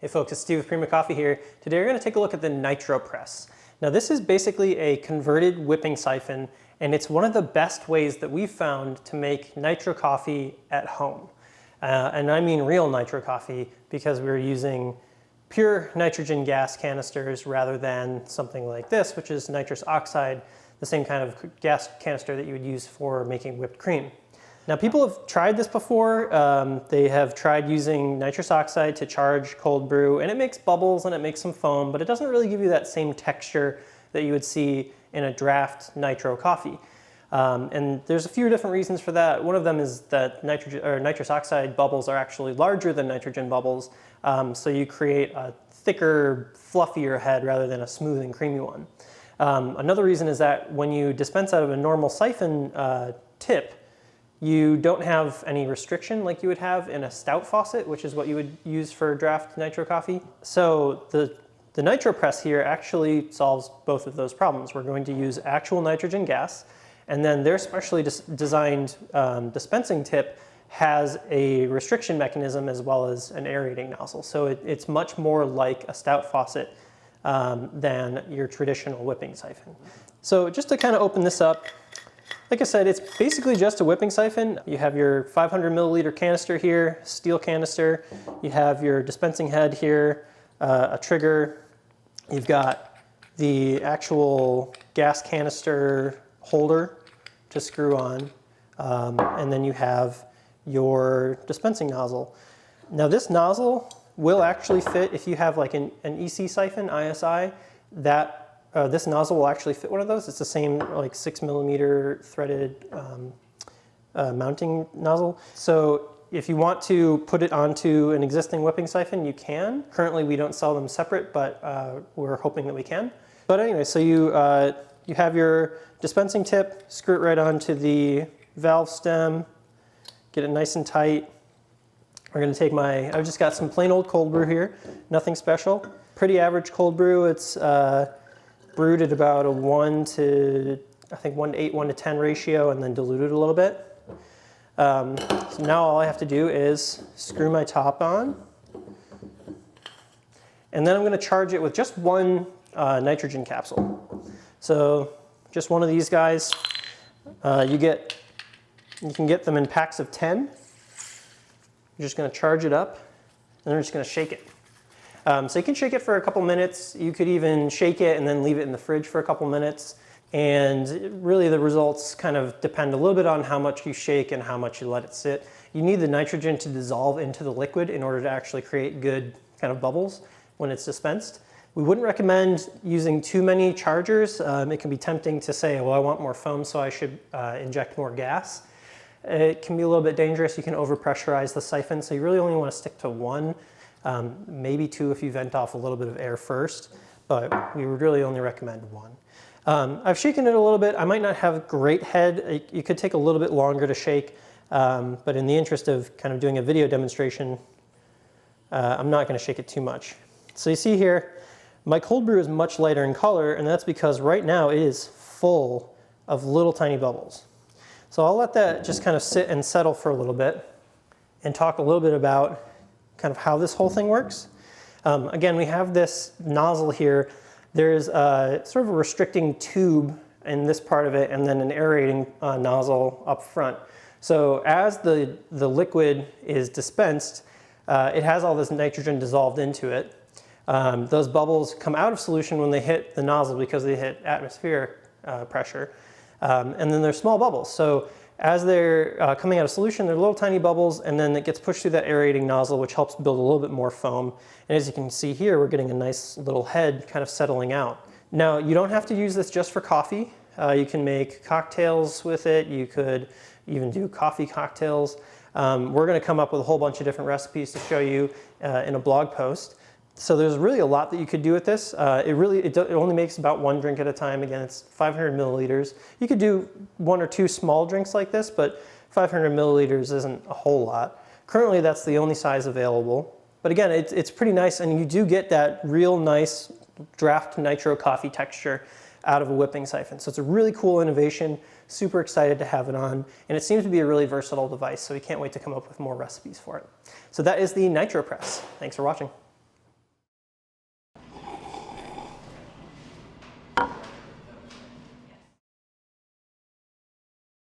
Hey folks, it's Steve with Prima Coffee here. Today we're going to take a look at the NitroPress. Now this is basically a converted whipping siphon, and it's one of the best ways that we've found to make nitro coffee at home. And I mean real nitro coffee, because we're using pure nitrogen gas canisters rather than something like this, which is nitrous oxide, the same kind of gas canister that you would use for making whipped cream. Now people have tried this before. They have tried using nitrous oxide to charge cold brew, and it makes bubbles and it makes some foam, but it doesn't really give you that same texture that you would see in a draft nitro coffee. And there's a few different reasons for that. One of them is that nitrous oxide bubbles are actually larger than nitrogen bubbles, so you create a thicker, fluffier head rather than a smooth and creamy one. Another reason is that when you dispense out of a normal siphon tip, you don't have any restriction like you would have in a stout faucet, which is what you would use for draft nitro coffee. So the NitroPress here actually solves both of those problems. We're going to use actual nitrogen gas, and then their specially designed dispensing tip has a restriction mechanism as well as an aerating nozzle. So it's much more like a stout faucet than your traditional whipping siphon. So just to kind of open this up, like I said, it's basically just a whipping siphon. You have your 500 milliliter canister here, steel canister. You have your dispensing head here, a trigger. You've got the actual gas canister holder to screw on. And then you have your dispensing nozzle. Now this nozzle will actually fit if you have like an EC siphon, ISI, this nozzle will actually fit one of those. It's the same like 6 millimeter threaded mounting nozzle. So if you want to put it onto an existing whipping siphon, you can. Currently we don't sell them separate, but we're hoping that we can. But anyway, so you have your dispensing tip, screw it right onto the valve stem, get it nice and tight. We're gonna take I've just got some plain old cold brew here, nothing special. Pretty average cold brew. It's brewed at about a 1 to 8, 1 to 10 ratio, and then diluted a little bit. So now all I have to do is screw my top on, and then I'm going to charge it with just one nitrogen capsule. So just one of these guys. You can get them in packs of 10. You're just going to charge it up, and then we're just going to shake it. So you can shake it for a couple minutes. You could even shake it and then leave it in the fridge for a couple minutes. And really the results kind of depend a little bit on how much you shake and how much you let it sit. You need the nitrogen to dissolve into the liquid in order to actually create good kind of bubbles when it's dispensed. We wouldn't recommend using too many chargers. It can be tempting to say, well, I want more foam, so I should inject more gas. It can be a little bit dangerous. You can overpressurize the siphon, so you really only want to stick to one. Maybe two if you vent off a little bit of air first, but we would really only recommend one. I've shaken it a little bit. I might not have great head. You could take a little bit longer to shake, but in the interest of kind of doing a video demonstration, I'm not going to shake it too much. So you see here, my cold brew is much lighter in color, and that's because right now it is full of little tiny bubbles. So I'll let that just kind of sit and settle for a little bit and talk a little bit about kind of how this whole thing works. Again, we have this nozzle here. There's sort of a restricting tube in this part of it, and then an aerating nozzle up front. So as the liquid is dispensed, it has all this nitrogen dissolved into it. Those bubbles come out of solution when they hit the nozzle because they hit atmospheric pressure. And then they're small bubbles. So as they're coming out of solution, they're little tiny bubbles, and then it gets pushed through that aerating nozzle, which helps build a little bit more foam. And as you can see here, we're getting a nice little head kind of settling out. Now, you don't have to use this just for coffee. You can make cocktails with it. You could even do coffee cocktails. We're going to come up with a whole bunch of different recipes to show you in a blog post. So there's really a lot that you could do with this. It only makes about one drink at a time. Again, it's 500 milliliters. You could do 1 or 2 small drinks like this, but 500 milliliters isn't a whole lot. Currently, that's the only size available. But again, it's pretty nice, and you do get that real nice draft nitro coffee texture out of a whipping siphon. So it's a really cool innovation. Super excited to have it on, and it seems to be a really versatile device, so we can't wait to come up with more recipes for it. So that is the NitroPress. Thanks for watching.